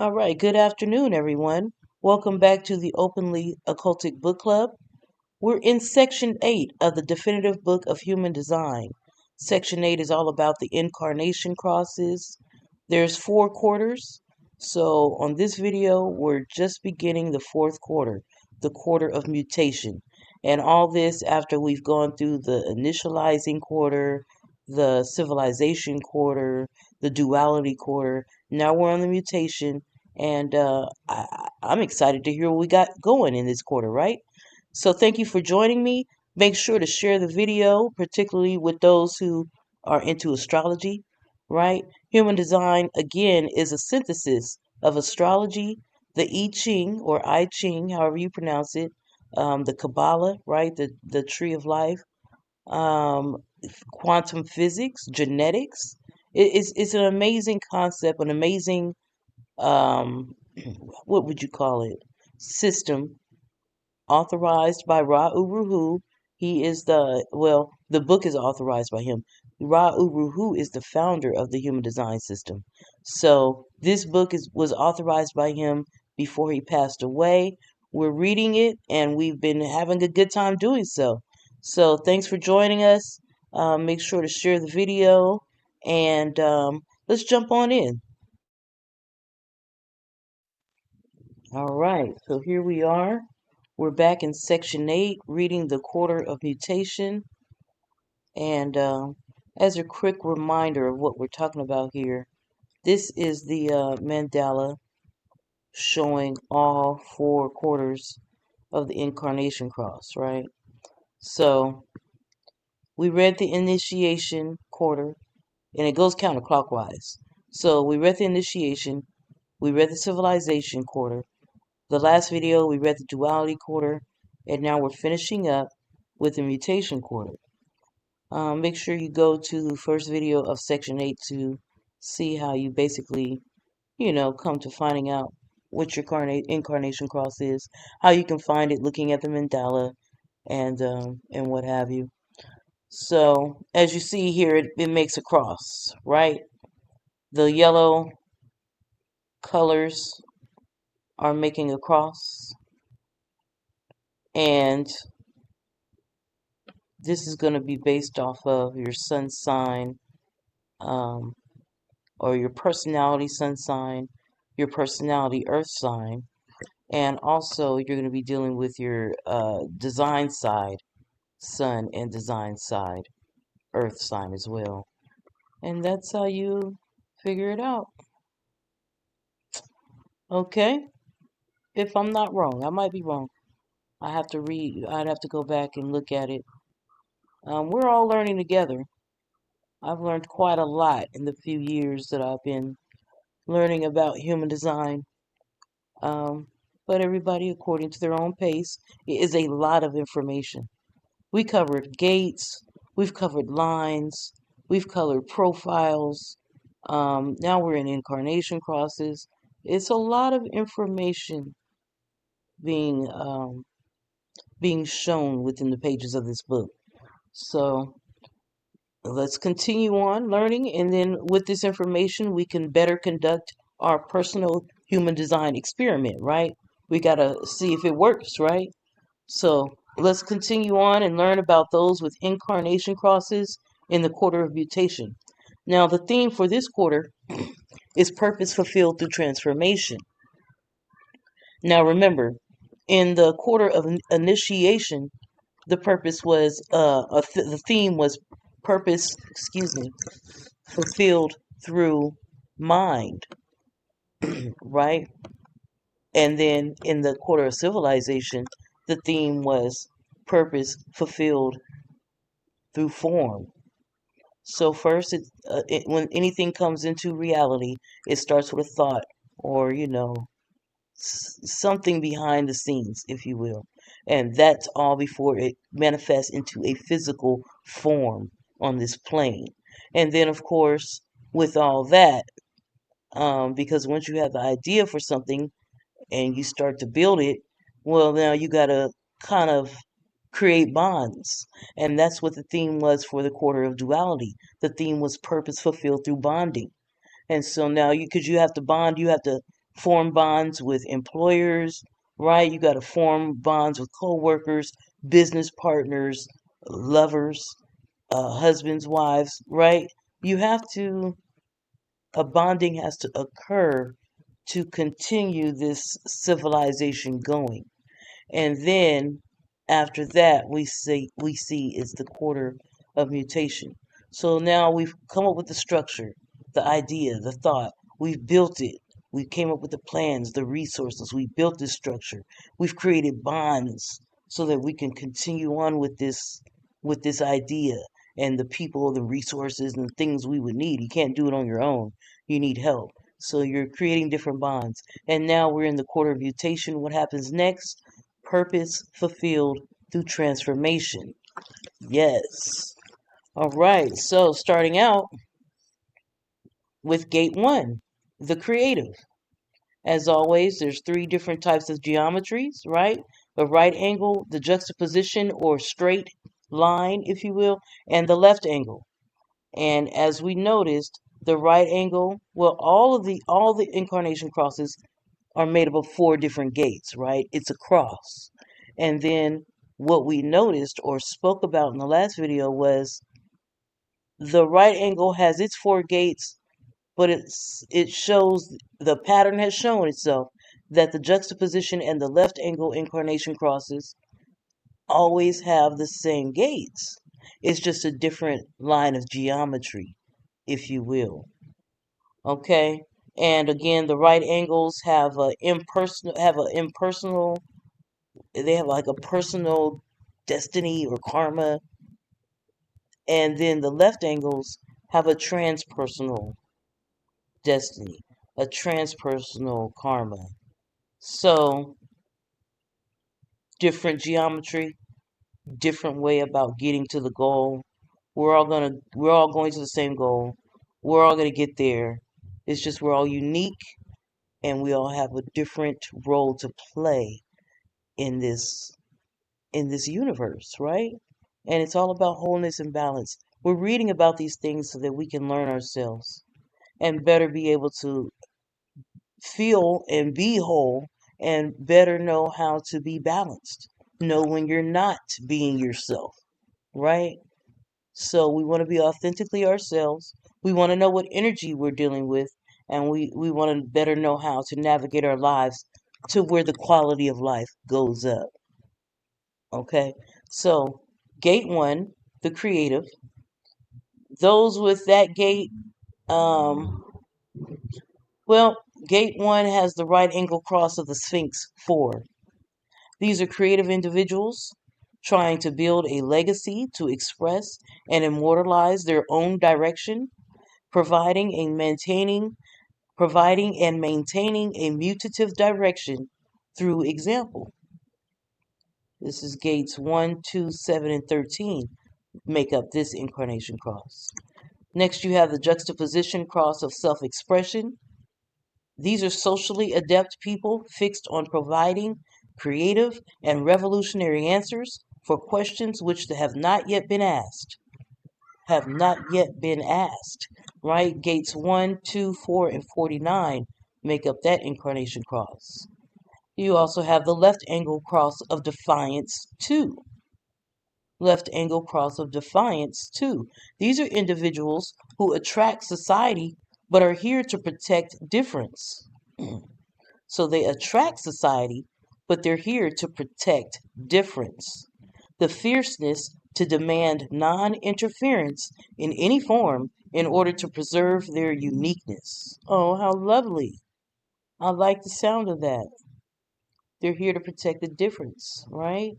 All right, good afternoon, everyone. Welcome back to the Openly Occultic Book Club. We're in Section 8 of the Definitive Book of Human Design. Section 8 is all about the incarnation crosses. There's 4 quarters. So on this video, we're just beginning the 4th quarter, the quarter of mutation. And all this after we've gone through the initializing quarter, the civilization quarter, the duality quarter. Now we're on the mutation, and I'm excited to hear what we got going in this quarter, right? So thank you for joining me. Make sure to share the video, particularly with those who are into astrology, right? Human design, again, is a synthesis of astrology, the i-ching or i-ching, however you pronounce it, the Kabbalah, right? The tree of life, um, quantum physics, genetics. It's an amazing concept, an amazing, um, what would you call it? System authorized by Ra Uru. He is the book is authorized by him. Ra Uru is the founder of the human design system. So this book was authorized by him before he passed away. We're reading it and we've been having a good time doing so. So thanks for joining us. Make sure to share the video and let's jump on in. All right, so here we are. We're back in section 8, reading the quarter of mutation. And as a quick reminder of what we're talking about here, this is the mandala showing all 4 quarters of the incarnation cross, right? So we read the initiation quarter, and it goes counterclockwise. So we read the initiation, we read the civilization quarter. The last video, we read the duality quarter, and now we're finishing up with the mutation quarter. Make sure you go to the first video of section 8 to see how you basically, come to finding out what your incarnation cross is, how you can find it looking at the mandala, and what have you. So, as you see here, it makes a cross, right? The yellow colors are making a cross, and this is going to be based off of your sun sign, um, or your personality sun sign, your personality earth sign, and also you're going to be dealing with your design side sun and design side earth sign as well. And that's how you figure it out. Okay? If I'm not wrong, I might be wrong. I'd have to go back and look at it. We're all learning together. I've learned quite a lot in the few years that I've been learning about human design. Um, but everybody according to their own pace. It is a lot of information. We covered gates, we've covered lines, we've covered profiles. Now we're in incarnation crosses. It's a lot of information being being shown within the pages of this book. So let's continue on learning, and then with this information, we can better conduct our personal human design experiment, right? We got to see if it works, right? So let's continue on and learn about those with incarnation crosses in the quarter of mutation. Now, the theme for this quarter is purpose fulfilled through transformation. Now, remember, in the quarter of initiation, the purpose was the theme was purpose, fulfilled through mind, right? And then in the quarter of civilization, the theme was purpose fulfilled through form. So first, when anything comes into reality, it starts with a thought, or something behind the scenes, if you will, and that's all before it manifests into a physical form on this plane. And then, of course, with all that, because once you have the idea for something and you start to build it, well, now you got to kind of create bonds. And that's what the theme was for the quarter of duality. The theme was purpose fulfilled through bonding. And so now because you have to bond, you have to form bonds with employers, right? You got to form bonds with co-workers, business partners, lovers, husbands, wives, right? You have to, a bonding has to occur to continue this civilization going. And then after that, we see is the quarter of mutation. So now we've come up with the structure, the idea, the thought. We've built it. We came up with the plans, the resources. We built this structure. We've created bonds so that we can continue on with this idea and the people, the resources, and the things we would need. You can't do it on your own. You need help. So you're creating different bonds. And now we're in the quarter of mutation. What happens next? Purpose fulfilled through transformation. Yes. All right. So starting out with gate one, the creative. As always, there's three different types of geometries, right? The right angle, the juxtaposition or straight line, if you will, and the left angle. And as we noticed, the right angle, well, all the incarnation crosses are made up of four different gates, right? It's a cross. And then what we noticed or spoke about in the last video was the right angle has its four gates, but it shows the pattern has shown itself that the juxtaposition and the left angle incarnation crosses always have the same gates. It's just a different line of geometry, if you will. Okay? And again, the right angles have a impersonal, they have like a personal destiny or karma, and then the left angles have a transpersonal destiny, a transpersonal karma. So, different geometry, different way about getting to the goal. We're all going to the same goal. We're all going to get there. It's just we're all unique and we all have a different role to play in this universe, right? And it's all about wholeness and balance. We're reading about these things so that we can learn ourselves and better be able to feel and be whole and better know how to be balanced. Know when you're not being yourself, right? So we want to be authentically ourselves. We want to know what energy we're dealing with, and we want to better know how to navigate our lives to where the quality of life goes up. Okay? So, gate one, the creative. Those with that gate, um, well, gate one has the right angle cross of the Sphinx 4. These are creative individuals trying to build a legacy to express and immortalize their own direction, providing and maintaining a mutative direction through example. This is gates 1, 2, 7, and 13 make up this incarnation cross. Next, you have the juxtaposition cross of self-expression. These are socially adept people fixed on providing creative and revolutionary answers for questions which have not yet been asked. Have not yet been asked, right? Gates 1, 2, 4, and 49 make up that incarnation cross. You also have the left angle cross of Defiance 2. Left angle cross of Defiance 2. These are individuals who attract society but are here to protect difference. So they attract society, but they're here to protect difference. The fierceness to demand non interference in any form in order to preserve their uniqueness. Oh, how lovely! I like the sound of that. They're here to protect the difference, right?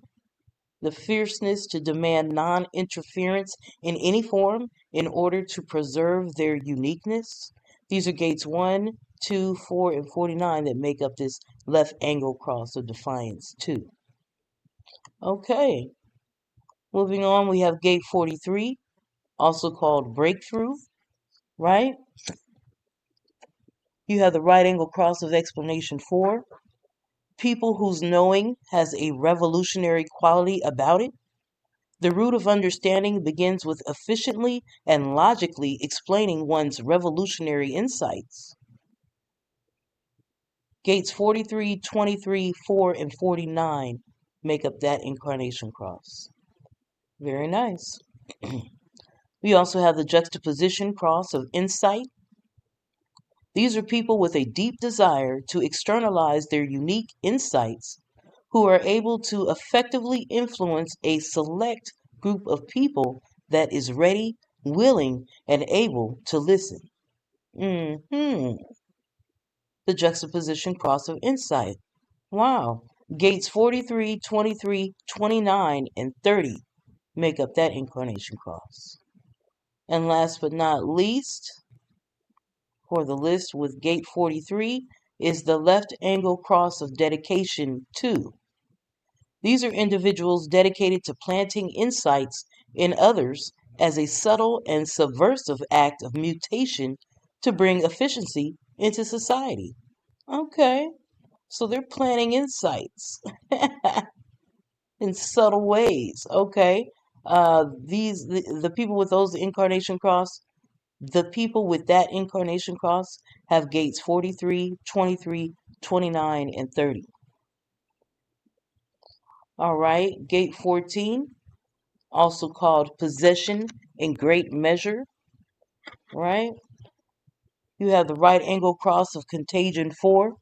The fierceness to demand non interference in any form in order to preserve their uniqueness. These are gates 1, 2, 4, and 49 that make up this left angle cross of Defiance 2. Okay, moving on, we have gate 43, also called breakthrough, right? You have the right angle cross of Explanation 4. People whose knowing has a revolutionary quality about it. The root of understanding begins with efficiently and logically explaining one's revolutionary insights. Gates 43, 23, 4, and 49 make up that incarnation cross. Very nice. We also have the juxtaposition cross of insight. These are people with a deep desire to externalize their unique insights who are able to effectively influence a select group of people that is ready, willing, and able to listen. The juxtaposition cross of insight. Wow. Gates 43, 23, 29, and 30 make up that incarnation cross. And last but not least, for the list with gate 43 is the left angle cross of dedication 2. These are individuals dedicated to planting insights in others as a subtle and subversive act of mutation to bring efficiency into society. Okay, so they're planting insights in subtle ways. Okay, the people with those incarnation cross, the people with that incarnation cross have gates 43, 23, 29, and 30. All right, gate 14, also called possession in great measure, right? You have the right angle cross of Contagion 4.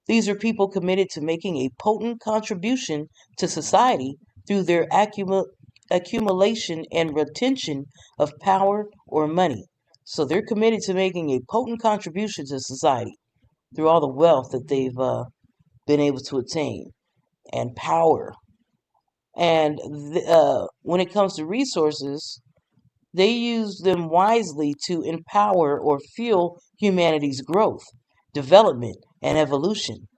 These are people committed to making a potent contribution to society through their accumulation and retention of power or money. So they're committed to making a potent contribution to society through all the wealth that they've been able to attain and power. And when it comes to resources, they use them wisely to empower or fuel humanity's growth, development, and evolution.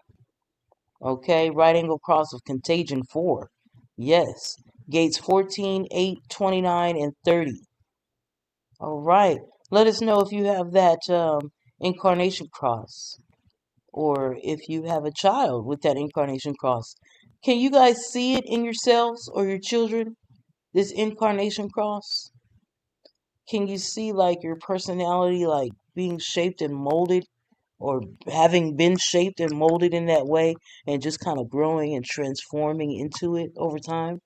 Okay, right angle cross of Contagion 4. Yes. Gates 14, 8, 29, and 30. All right. Let us know if you have that incarnation cross or if you have a child with that incarnation cross. Can you guys see it in yourselves or your children, this incarnation cross? Can you see like your personality like being shaped and molded or having been shaped and molded in that way and just kind of growing and transforming into it over time?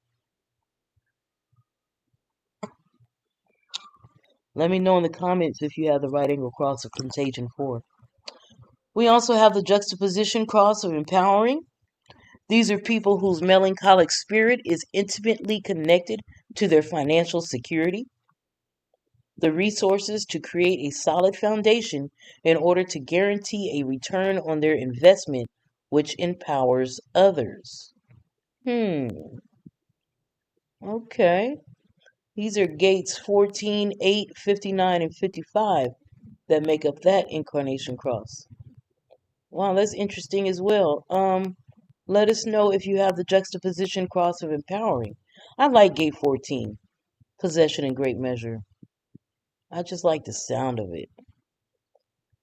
Let me know in the comments if you have the right angle cross of Contagion 4. We also have the juxtaposition cross of empowering. These are people whose melancholic spirit is intimately connected to their financial security, the resources to create a solid foundation in order to guarantee a return on their investment, which empowers others. Okay. These are gates 14, 8, 59, and 55 that make up that incarnation cross. Wow, that's interesting as well. Let us know if you have the juxtaposition cross of empowering. I like gate 14, possession in great measure. I just like the sound of it.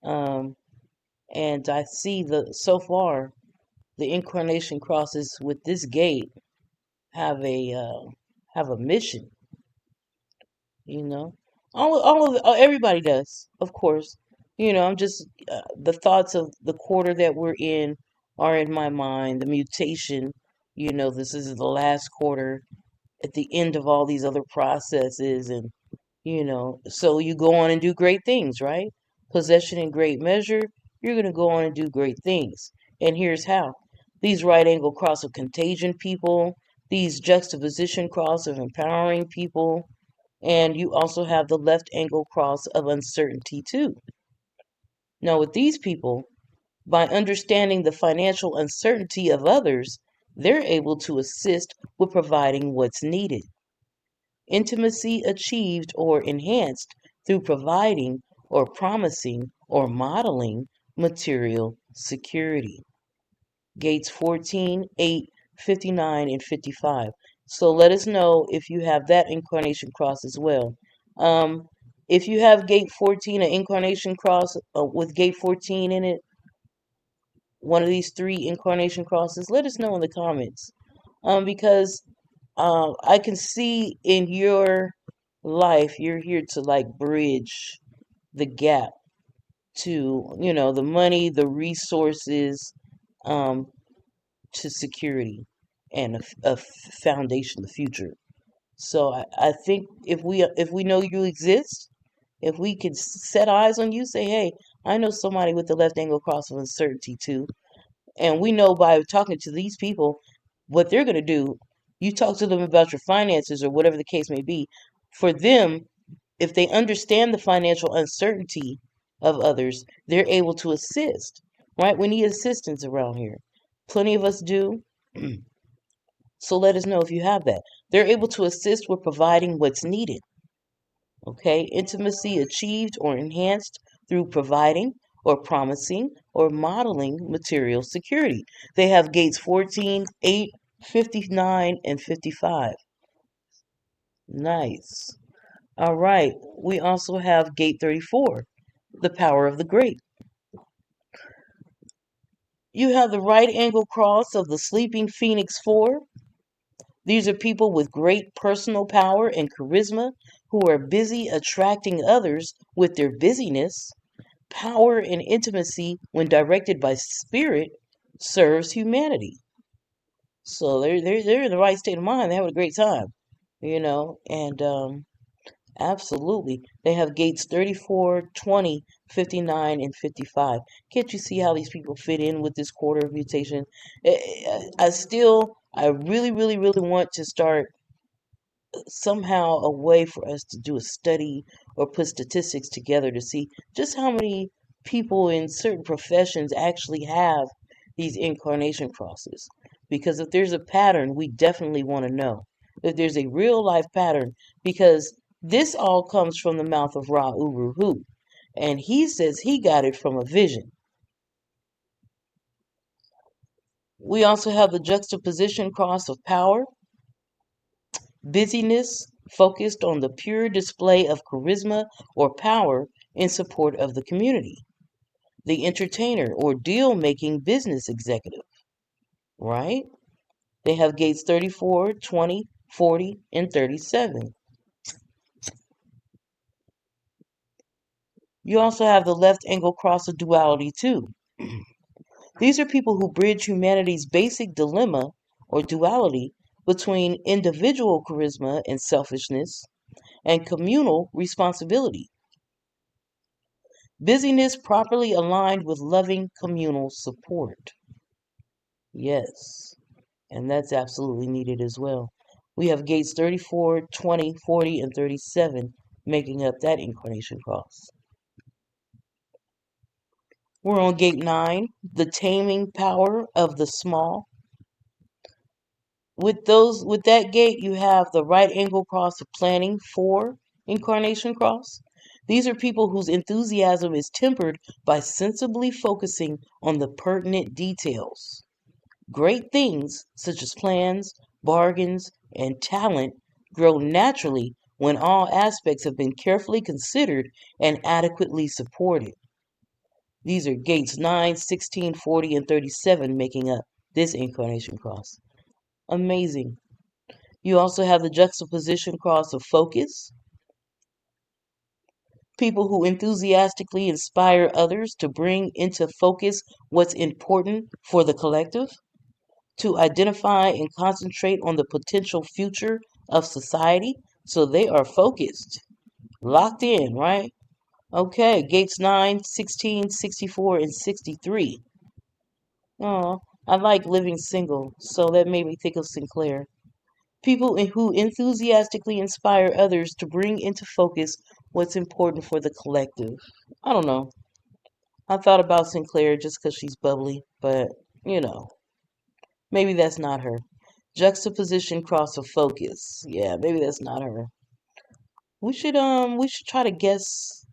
And I see so far the incarnation crosses with this gate have a mission. You know, everybody does, of course. I'm just the thoughts of the quarter that we're in are in my mind. The mutation. This is the last quarter at the end of all these other processes, and so you go on and do great things, right? Possession in great measure, you're going to go on and do great things. And here's how. These right angle cross of contagion people, these juxtaposition cross of empowering people, and you also have the left angle cross of uncertainty too. Now, with these people, by understanding the financial uncertainty of others, they're able to assist with providing what's needed. Intimacy achieved or enhanced through providing or promising or modeling material security. Gates 14, 8, 59, and 55. So let us know if you have that incarnation cross as well. If you have gate 14, an incarnation cross with gate 14 in it, one of these three incarnation crosses, let us know in the comments. Because I can see in your life, you're here to like bridge the gap to, the money, the resources, um, to security and a foundation, the future. So I think if we know you exist, if we could set eyes on you, say, hey, I know somebody with the left angle cross of uncertainty too, and we know by talking to these people what they're going to do. You talk to them about your finances or whatever the case may be. For them, if they understand the financial uncertainty of others, they're able to assist, right? We need assistance around here. Plenty of us do. So let us know if you have that. They're able to assist with providing what's needed. Okay, intimacy achieved or enhanced through providing or promising or modeling material security. They have gates 14, 8, 59, and 55. Nice. All right. We also have gate 34, the power of the great. You have the right angle cross of the sleeping Phoenix 4. These are people with great personal power and charisma who are busy attracting others with their busyness. Power and intimacy, when directed by spirit, serves humanity. So they're in the right state of mind. They're having a great time, and absolutely. They have gates 34, 20, 59, and 55. Can't you see how these people fit in with this quarter of mutation? I really, really, really want to start somehow a way for us to do a study or put statistics together to see just how many people in certain professions actually have these incarnation crosses. Because if there's a pattern, we definitely want to know. If there's a real life pattern, because this all comes from the mouth of Ra Uru Hu. And he says he got it from a vision. We also have the juxtaposition cross of power. Busyness focused on the pure display of charisma or power in support of the community. The entertainer or deal making business executive, right? They have gates 34, 20, 40, and 37. You also have the left angle cross of duality, too. These are people who bridge humanity's basic dilemma or duality between individual charisma and selfishness and communal responsibility. Busyness properly aligned with loving communal support. Yes, and that's absolutely needed as well. We have gates 34, 20, 40, and 37 making up that incarnation cross. We're on gate 9, the taming power of the small. With that gate, you have the right angle cross of planning 4 incarnation cross. These are people whose enthusiasm is tempered by sensibly focusing on the pertinent details. Great things, such as plans, bargains, and talent, grow naturally when all aspects have been carefully considered and adequately supported. These are gates 9, 16, 40, and 37 making up this incarnation cross. Amazing. You also have the juxtaposition cross of focus. People who enthusiastically inspire others to bring into focus what's important for the collective, to identify and concentrate on the potential future of society. So they are focused, locked in, right? Okay, gates 9, 16, 64, and 63. Oh, I like living single, so that made me think of Sinclair. People who enthusiastically inspire others to bring into focus what's important for the collective. I don't know. I thought about Sinclair just because she's bubbly, but you know, maybe that's not her. Juxtaposition cross of focus. Yeah, maybe that's not her. We should try to guess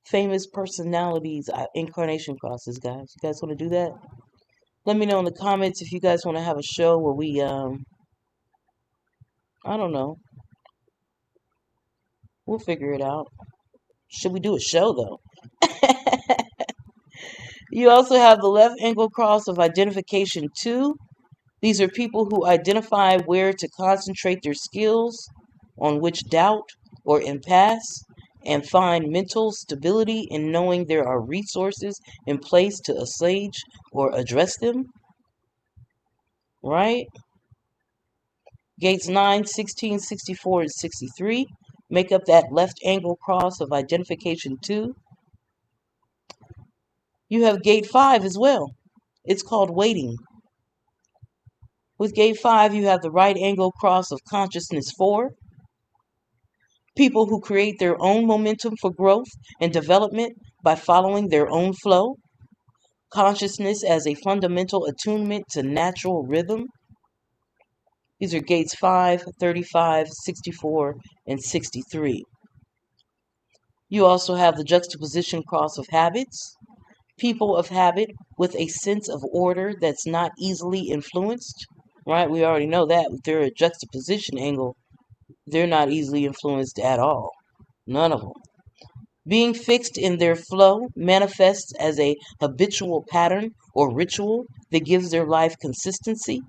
famous personalities incarnation crosses, guys. You guys want to do that? Let me know in the comments if you guys want to have a show where we I don't know. We'll figure it out. Should we do a show though? You also have the left angle cross of identification 2. These are people who identify where to concentrate their skills, on which doubt or impasse, and find mental stability in knowing there are resources in place to assuage or address them. right? Gates 9, 16, 64, and 63 make up that left angle cross of identification 2. You have gate 5 as well. It's called waiting. With gate 5, you have the right angle cross of consciousness 4. People who create their own momentum for growth and development by following their own flow. Consciousness as a fundamental attunement to natural rhythm. These are gates 5, 35, 64, and 63. You also have the juxtaposition cross of habits. People of habit with a sense of order that's not easily influenced. Right? We already know that. If they're a juxtaposition angle, they're not easily influenced at all. None of them. Being fixed in their flow manifests as a habitual pattern or ritual that gives their life consistency.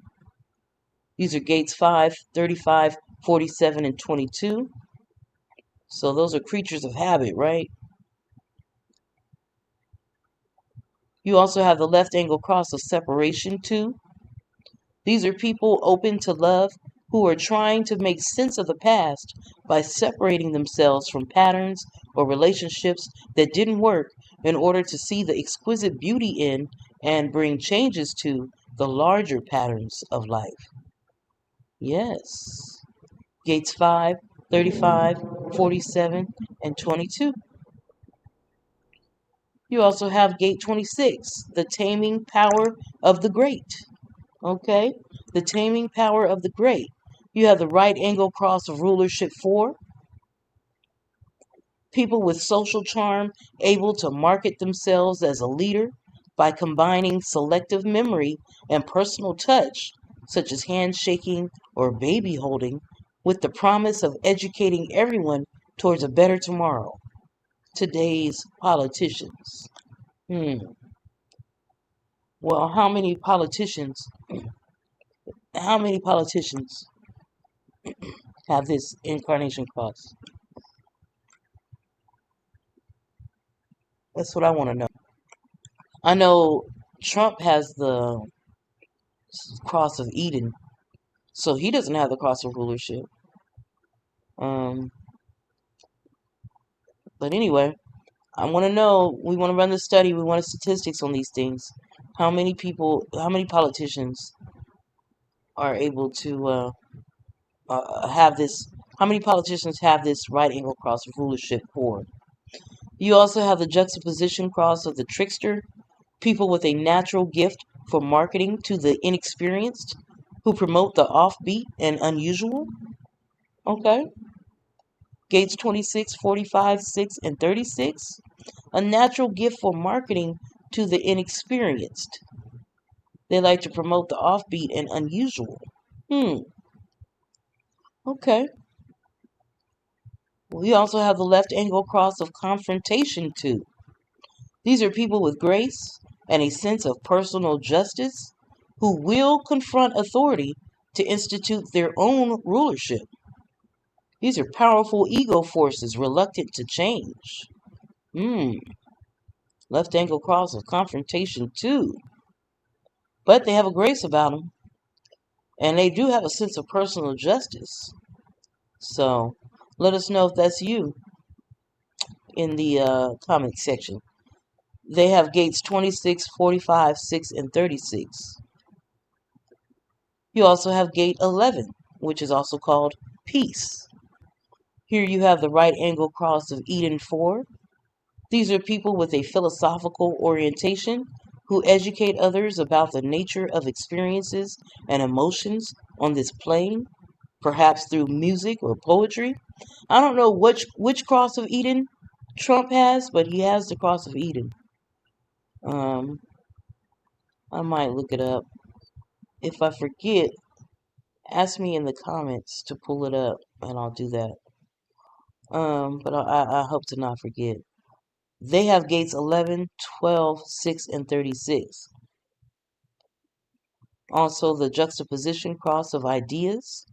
These are gates 5, 35, 47, and 22. So those are creatures of habit, right? You also have the left angle cross of separation 2. These are people open to love who are trying to make sense of the past by separating themselves from patterns or relationships that didn't work in order to see the exquisite beauty in and bring changes to the larger patterns of life. Yes. Gates 5, 35, 47, and 22. You also have gate 26, the taming power of the great. Okay? The taming power of the great. You have the right angle cross of rulership 4. People with social charm able to market themselves as a leader by combining selective memory and personal touch, such as handshaking or baby holding, with the promise of educating everyone towards a better tomorrow. Today's politicians. Well, how many politicians have this incarnation cross? That's what I want to know. I know Trump has the cross of Eden, so he doesn't have the cross of rulership. Um, but anyway, I want to know. We want to run the study. We want statistics on these things. How many politicians are able to have this? How many politicians have this right angle cross of rulership for? You also have the juxtaposition cross of the trickster, people with a natural gift for marketing to the inexperienced, who promote the offbeat and unusual. Okay. Gates 26, 45, 6, and 36. A natural gift for marketing to the inexperienced. They like to promote the offbeat and unusual. Okay. We also have the left angle cross of confrontation 2. These are people with grace and a sense of personal justice who will confront authority to institute their own rulership. These are powerful ego forces reluctant to change. Left angle cross of confrontation 2. But they have a grace about them. And they do have a sense of personal justice. So let us know if that's you in the comment section. They have gates 26, 45, 6, and 36. You also have gate 11, which is also called peace. Here you have the right angle cross of Eden 4. These are people with a philosophical orientation who educate others about the nature of experiences and emotions on this plane, perhaps through music or poetry. I don't know which cross of Eden Trump has, but he has the cross of Eden. I might look it up. If I forget, ask me in the comments to pull it up, and I'll do that. But I hope to not forget. They have gates 11, 12, 6, and 36. Also, the juxtaposition cross of ideas.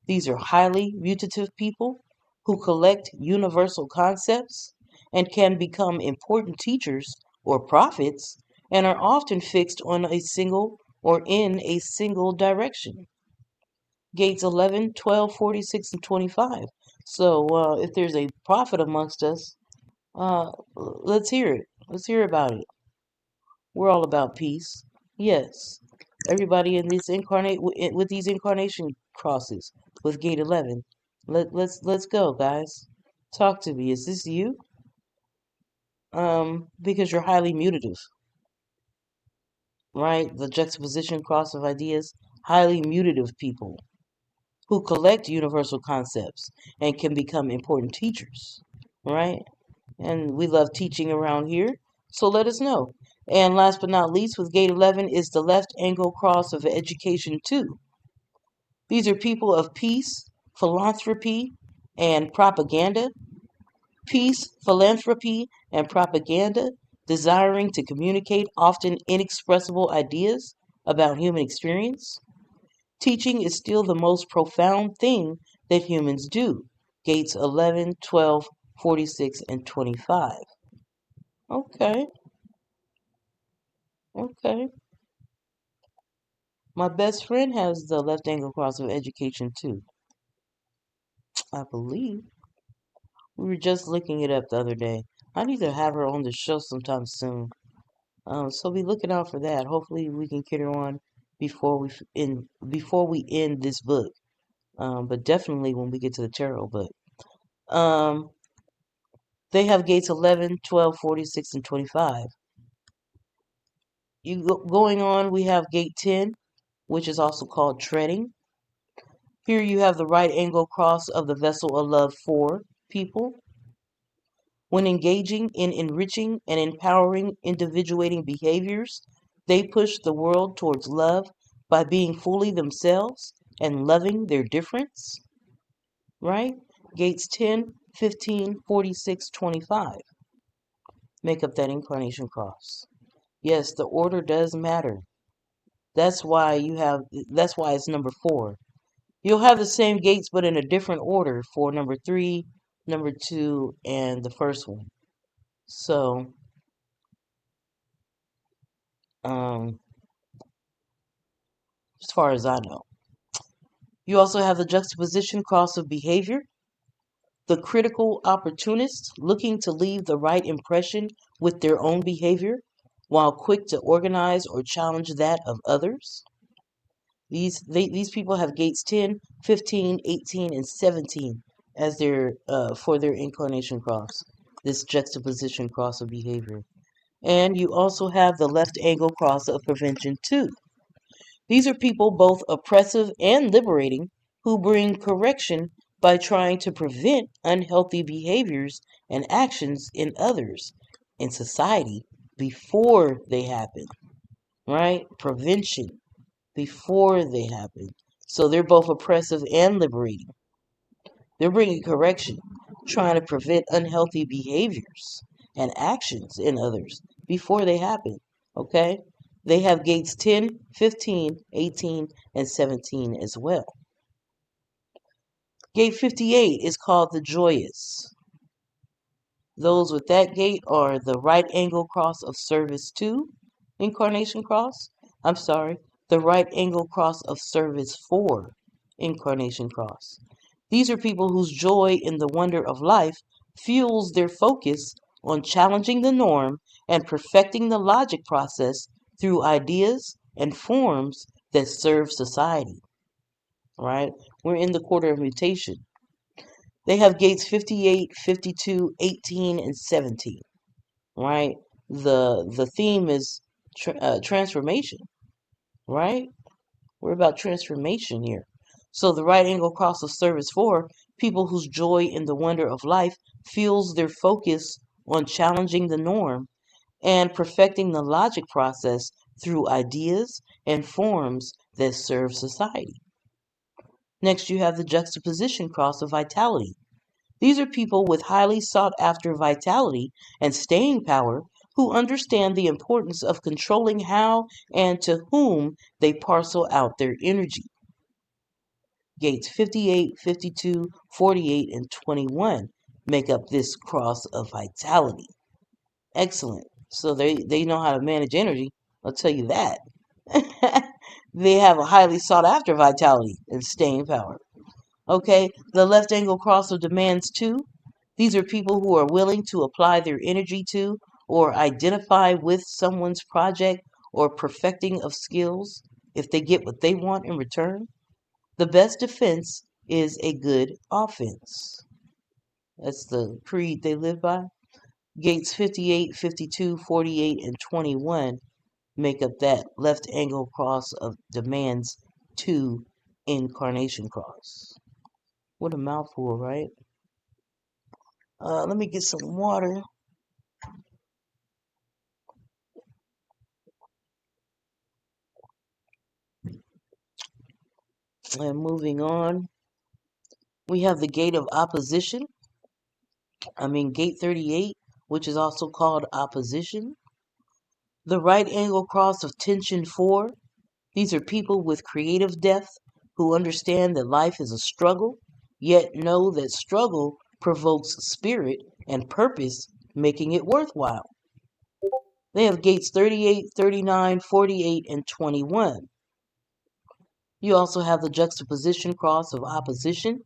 These are highly mutative people who collect universal concepts and can become important teachers or prophets and are often fixed on a single or in a single direction. Gates 11, 12, 46, and 25. So if there's a prophet amongst us, let's hear it. Let's hear about it. We're all about peace. Yes. Everybody in this incarnate with these incarnation crosses with gate 11. Let's go, guys. Talk to me. Is this you? Because you're highly mutative, right? The juxtaposition cross of ideas, highly mutative people who collect universal concepts and can become important teachers, right? And we love teaching around here, so let us know. And last but not least, with gate 11 is the left angle cross of education 2. These are people of peace, philanthropy, and propaganda. Peace, philanthropy, and propaganda, desiring to communicate often inexpressible ideas about human experience. Teaching is still the most profound thing that humans do. Gates 11, 12, 46, and 25. Okay, okay. My best friend has the left angle cross of education too, I believe. We were just looking it up the other day. I need to have her on the show sometime soon. So be looking out for that. Hopefully we can get her on before we end this book. But definitely when we get to the tarot book. Um, they have gates 11, 12, 46, and 25. Going on, we have gate 10, which is also called treading. Here you have the right angle cross of the vessel of love for people. When engaging in enriching and empowering individuating behaviors, they push the world towards love by being fully themselves and loving their difference, right? Gates 10, 15, 46, 25 make up that incarnation cross. Yes, the order does matter. That's why it's number 4. You'll have the same gates but in a different order for number 3, number 2, and the first one. So, um, as far as I know. You also have the juxtaposition cross of behavior, the critical opportunist looking to leave the right impression with their own behavior, while quick to organize or challenge that of others. These people have gates 10, 15, 18, and 17 as their for their incarnation cross. This juxtaposition cross of behavior. And you also have the left angle cross of prevention too. These are people both oppressive and liberating who bring correction by trying to prevent unhealthy behaviors and actions in others in society before they happen, right? Prevention before they happen. So they're both oppressive and liberating. They're bringing correction, trying to prevent unhealthy behaviors and actions in others before they happen. Okay? They have gates 10, 15, 18, and 17 as well. Gate 58 is called the joyous. Those with that gate are the right angle cross of service 2, incarnation cross. I'm sorry, the right angle cross of service 4, incarnation cross. These are people whose joy in the wonder of life fuels their focus on challenging the norm and perfecting the logic process through ideas and forms that serve society. Right? We're in the quarter of mutation. They have gates 58, 52, 18, and 17. Right? The theme is transformation. Right? We're about transformation here. So the right angle cross of service 4, people whose joy in the wonder of life fuels their focus on challenging the norm and perfecting the logic process through ideas and forms that serve society. Next, you have the juxtaposition cross of vitality. These are people with highly sought after vitality and staying power who understand the importance of controlling how and to whom they parcel out their energy. Gates 58, 52, 48, and 21 make up this cross of vitality. Excellent. So they know how to manage energy. I'll tell you that. They have a highly sought after vitality and staying power. Okay, the left angle cross of demands 2. These are people who are willing to apply their energy to or identify with someone's project or perfecting of skills if they get what they want in return. The best defense is a good offense. That's the creed they live by. Gates 58, 52, 48, and 21 make up that left angle cross of demands 2 incarnation cross. What a mouthful, right? Let me get some water. And moving on, we have the gate of opposition. Gate 38, which is also called opposition. The right angle cross of tension 4. These are people with creative depth who understand that life is a struggle, yet know that struggle provokes spirit and purpose, making it worthwhile. They have gates 38, 39, 48, and 21. You also have the juxtaposition cross of opposition.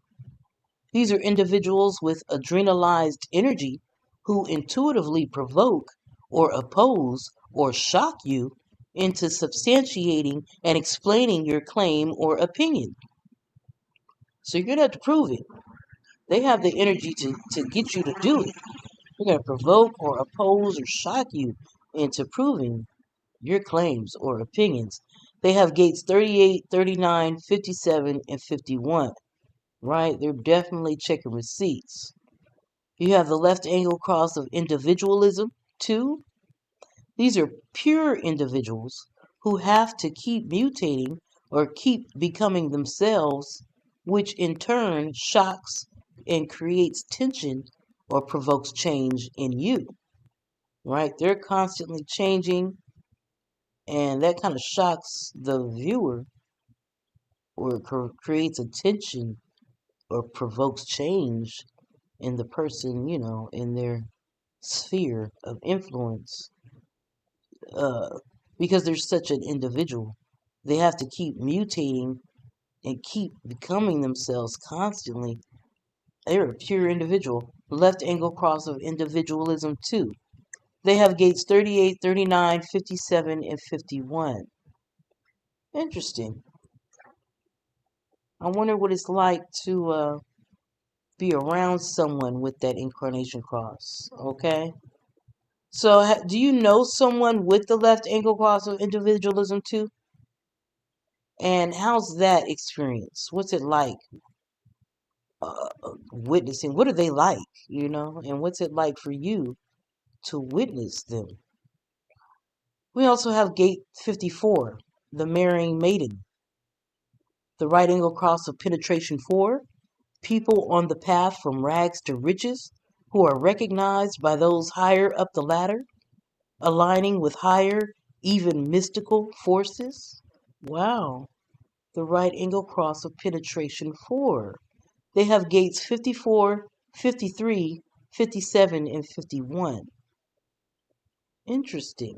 These are individuals with adrenalized energy who intuitively provoke or oppose or shock you into substantiating and explaining your claim or opinion. So you're going to have to prove it. They have the energy to get you to do it. They're going to provoke or oppose or shock you into proving your claims or opinions. They have gates 38, 39, 57, and 51, right? They're definitely checking receipts. You have the left angle cross of individualism, 2. These are pure individuals who have to keep mutating or keep becoming themselves, which in turn shocks and creates tension or provokes change in you, right? They're constantly changing, and that kind of shocks the viewer or creates a tension or provokes change in the person, in their sphere of influence. Because they're such an individual, they have to keep mutating and keep becoming themselves constantly. They're a pure individual. Left angle cross of individualism 2. They have gates 38, 39, 57, and 51. Interesting. I wonder what it's like to be around someone with that incarnation cross. Okay. So, do you know someone with the left angle cross of individualism 2? And how's that experience? What's it like witnessing? What are they like, And what's it like for you to witness them? We also have gate 54, the marrying maiden. The right angle cross of penetration 4, people on the path from rags to riches who are recognized by those higher up the ladder, aligning with higher, even mystical forces. Wow. The right angle cross of penetration 4. They have gates 54, 53, 57, and 51. Interesting.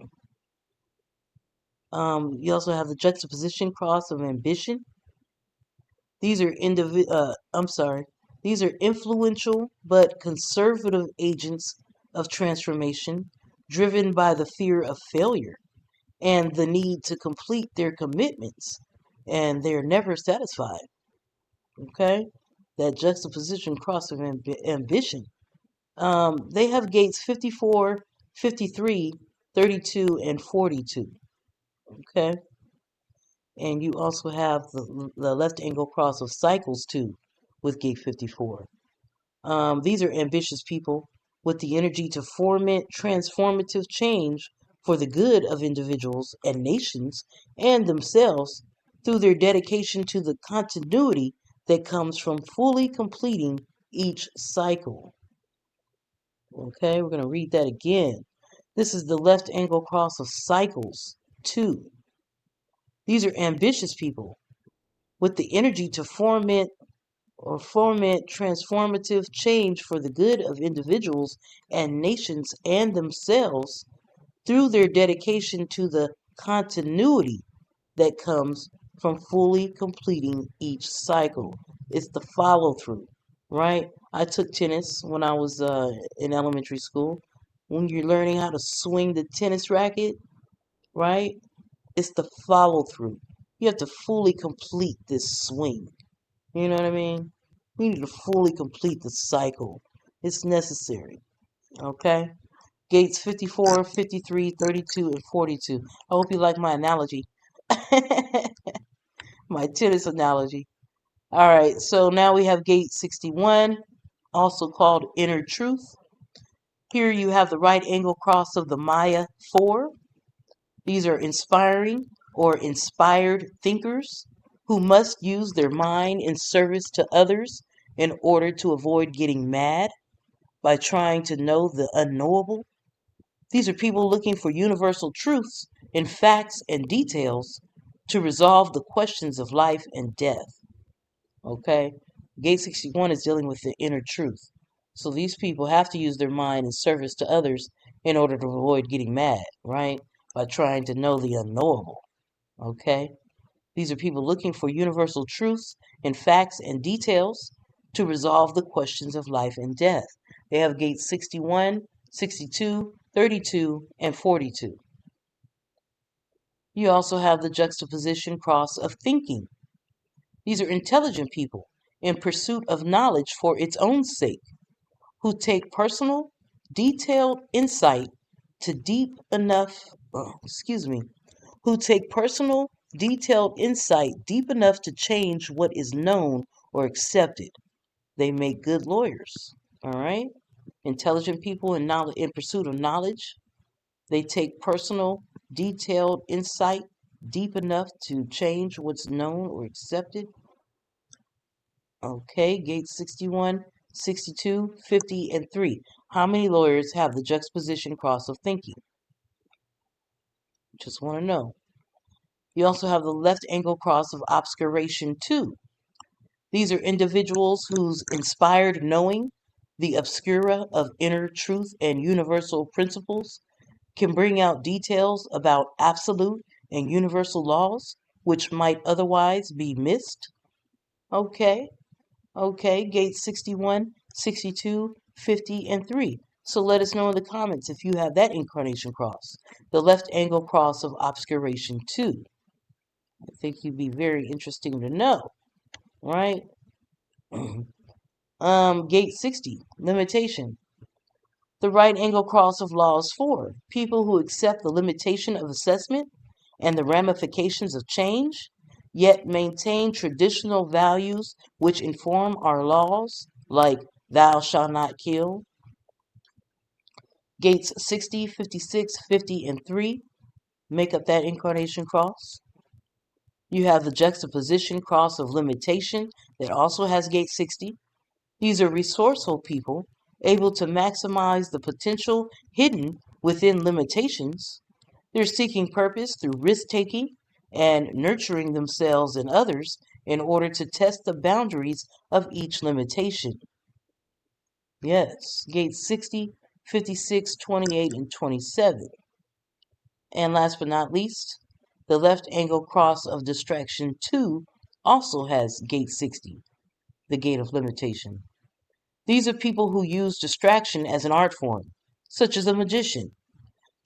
You also have the juxtaposition cross of ambition. These are These are influential but conservative agents of transformation, driven by the fear of failure and the need to complete their commitments, and they're never satisfied. Okay, that juxtaposition cross of ambition. They have gates 54, 53, 32, and 42. Okay. And you also have the left angle cross of cycles 2 with gate 54. These are ambitious people with the energy to foment transformative change for the good of individuals and nations and themselves through their dedication to the continuity that comes from fully completing each cycle. Okay, we're going to read that again. This is the left angle cross of cycles 2. These are ambitious people with the energy to foment transformative change for the good of individuals and nations and themselves through their dedication to the continuity that comes from fully completing each cycle. It's the follow through, right? I took tennis when I was in elementary school. When you're learning how to swing the tennis racket, right? It's the follow through. You have to fully complete this swing. You know what I mean? You need to fully complete the cycle. It's necessary. Okay? Gates 54, 53, 32, and 42. I hope you like my analogy. My tennis analogy. All right, so now we have gate 61, also called inner truth. Here you have the right angle cross of the Maya 4. These are inspiring or inspired thinkers who must use their mind in service to others in order to avoid getting mad by trying to know the unknowable. These are people looking for universal truths in facts and details to resolve the questions of life and death. Okay? Gate 61 is dealing with the inner truth. So these people have to use their mind in service to others in order to avoid getting mad, right? By trying to know the unknowable. Okay? These are people looking for universal truths in facts and details to resolve the questions of life and death. They have gates 61, 62, 32, and 42. You also have the juxtaposition cross of thinking. These are intelligent people in pursuit of knowledge for its own sake, who take personal, detailed insight to deep enough, who take personal, detailed insight deep enough to change what is known or accepted. They make good lawyers. All right? Intelligent people in pursuit of knowledge. They take personal, detailed insight deep enough to change what's known or accepted. Okay, gate 61, 62, 50, and 3. How many lawyers have the juxtaposition cross of thinking? Just want to know. You also have the left angle cross of obscuration 2. These are individuals whose inspired knowing, the obscura of inner truth and universal principles, can bring out details about absolute and universal laws which might otherwise be missed. Okay, gate 61, 62, 50, and 3. So let us know in the comments if you have that incarnation cross, the left angle cross of obscuration 2. I think you'd be very interesting to know, right? Gate 60, limitation. The right angle cross of laws 4. People who accept the limitation of assessment and the ramifications of change, yet maintain traditional values which inform our laws, like thou shalt not kill. Gates 60, 56, 50, and 3 make up that incarnation cross. You have the juxtaposition cross of limitation that also has gate 60. These are resourceful people able to maximize the potential hidden within limitations. They're seeking purpose through risk taking and nurturing themselves and others in order to test the boundaries of each limitation. Yes, gates 60, 56, 28, and 27. And last but not least, the left angle cross of distraction 2 also has gate 60, the gate of limitation. These are people who use distraction as an art form, such as a magician,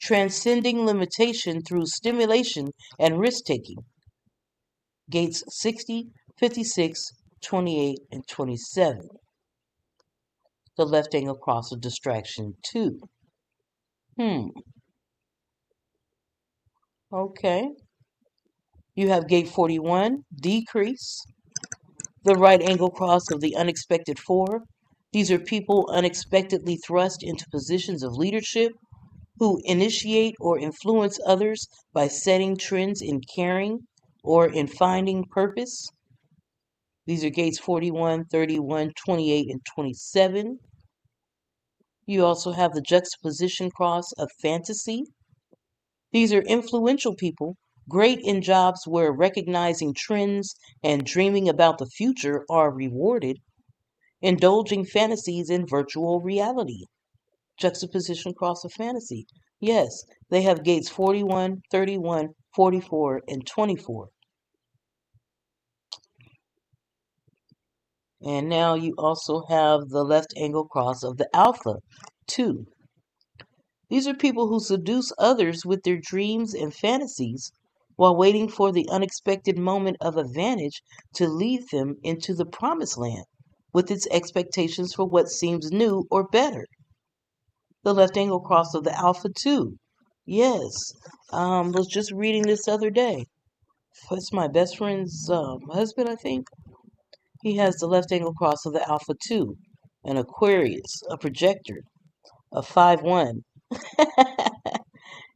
transcending limitation through stimulation and risk taking. Gates 60, 56, 28, and 27. The left angle cross of distraction 2. Okay. You have gate 41, decrease. The right angle cross of the unexpected 4. These are people unexpectedly thrust into positions of leadership who initiate or influence others by setting trends in caring or in finding purpose. These are gates 41, 31, 28, and 27. You also have the juxtaposition cross of fantasy. These are influential people, great in jobs where recognizing trends and dreaming about the future are rewarded, indulging fantasies in virtual reality. Juxtaposition cross of fantasy. Yes, they have gates 41, 31, 44, and 24. And now you also have the left angle cross of the Alpha, 2. These are people who seduce others with their dreams and fantasies while waiting for the unexpected moment of advantage to lead them into the promised land with its expectations for what seems new or better. The left angle cross of the Alpha 2. Yes, was just reading this other day. It's my best friend's husband, I think. He has the left angle cross of the Alpha 2, an Aquarius, a projector, a 5-1.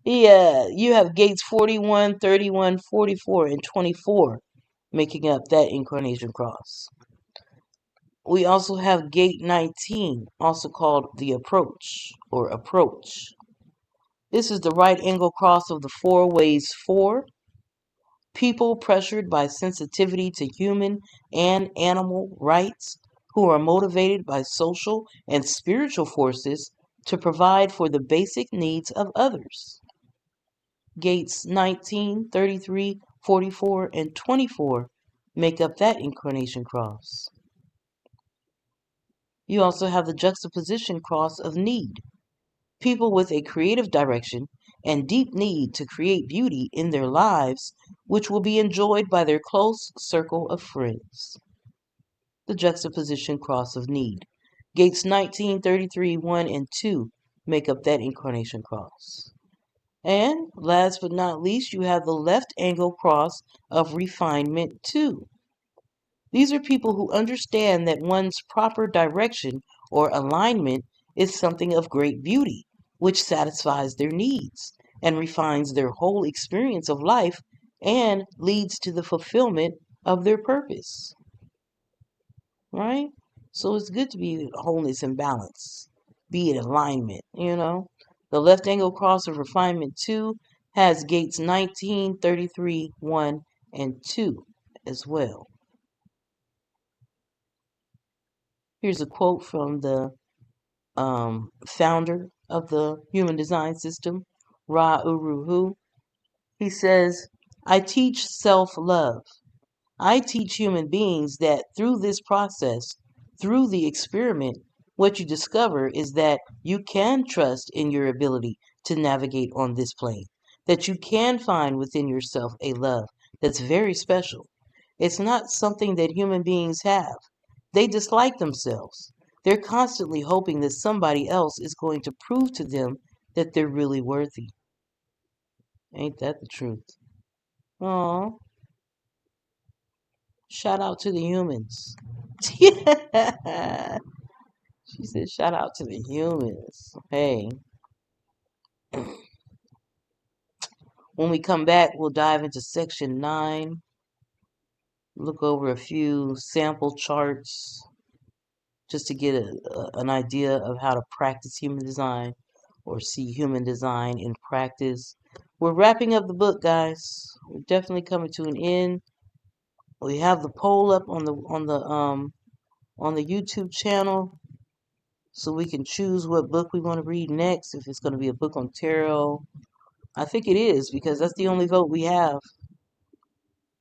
Yeah, you have gates 41, 31, 44, and 24 making up that incarnation cross. We also have gate 19, also called the approach or approach. This is the right angle cross of the 4 ways 4. People pressured by sensitivity to human and animal rights who are motivated by social and spiritual forces to provide for the basic needs of others. Gates 19, 33, 44, and 24 make up that incarnation cross. You also have the juxtaposition cross of need. People with a creative direction and deep need to create beauty in their lives, which will be enjoyed by their close circle of friends. The juxtaposition cross of need. Gates 19, 33, 1, and 2 make up that incarnation cross. And last but not least, you have the left angle cross of refinement 2. These are people who understand that one's proper direction or alignment is something of great beauty, which satisfies their needs and refines their whole experience of life and leads to the fulfillment of their purpose. Right? So it's good to be in wholeness and balance, be in alignment. The left angle cross of refinement 2 has gates 19, 33, 1, and 2 as well. Here's a quote from the founder of the human design system, Ra Uru Hu. He says, I teach self-love. I teach human beings that through this process, through the experiment, what you discover is that you can trust in your ability to navigate on this plane, that you can find within yourself a love that's very special. It's not something that human beings have. They dislike themselves. They're constantly hoping that somebody else is going to prove to them that they're really worthy. Ain't that the truth? Aw, shout out to the humans. She said, shout out to the humans. Hey, when we come back, we'll dive into section 9, look over a few sample charts just to get an idea of how to practice human design or see human design in practice. We're wrapping up the book, guys. We're definitely coming to an end. We have the poll up on the YouTube channel, so we can choose what book we want to read next. If it's going to be a book on tarot, I think it is because that's the only vote we have.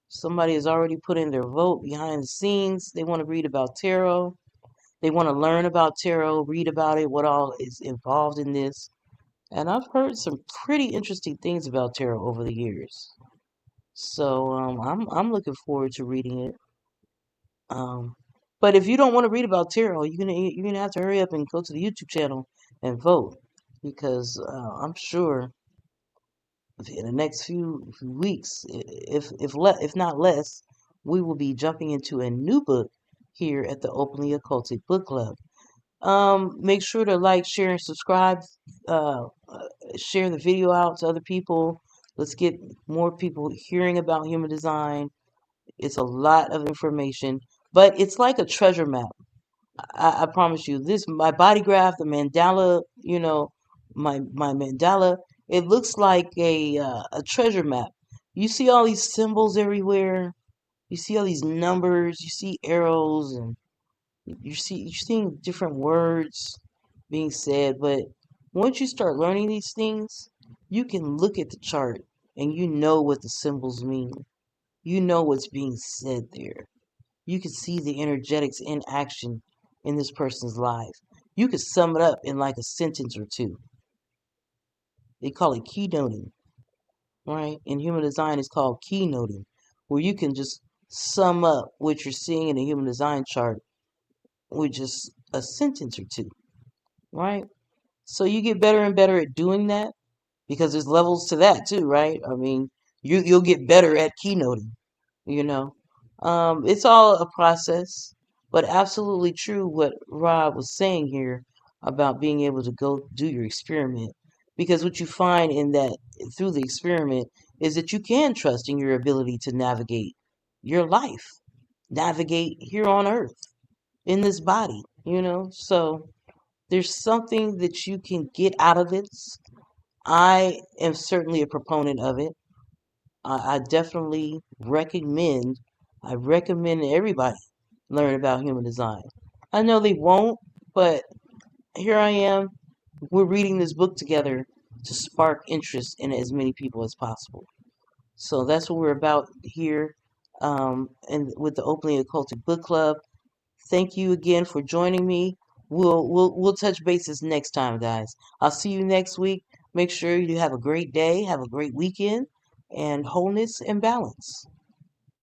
Somebody has already put in their vote behind the scenes. They want to read about tarot. They want to learn about tarot, read about it, what all is involved in this. And I've heard some pretty interesting things about tarot over the years. So I'm looking forward to reading it. Um, but if you don't want to read about tarot, you're gonna have to hurry up and go to the YouTube channel and vote because I'm sure in the next few weeks, if not less, we will be jumping into a new book here at the Openly Occultic Book Club. Make sure to like, share, and subscribe. Share the video out to other people. Let's get more people hearing about human design. It's a lot of information, but it's like a treasure map. I promise you. This my body graph, the mandala. My mandala. It looks like a treasure map. You see all these symbols everywhere. You see all these numbers. You see arrows and you're seeing different words being said, but once you start learning these things, you can look at the chart and you know what the symbols mean. You know what's being said there. you can see the energetics in action in this person's life. You could sum it up in like a sentence or two. They call it keynoting, right? In human design, it's called keynoting, where you can just sum up what you're seeing in a human design chart with just a sentence or two, right? So you get better and better at doing that because there's levels to that too, right? I mean, you'll get better at keynoting, you know. It's all a process, but absolutely true what Rob was saying here about being able to go do your experiment. Because what you find in that through the experiment is that you can trust in your ability to navigate your life, navigate here on earth in this body, you know. So there's something that you can get out of it. I am certainly a proponent of it. I definitely I recommend everybody learn about human design. I know they won't, but here I am. We're reading this book together to spark interest in as many people as possible. So that's what we're about here, and with the Openly Occultic Book Club. Thank you again for joining me. We'll touch bases next time, guys. I'll see you next week. Make sure you have a great day, have a great weekend, and wholeness and balance.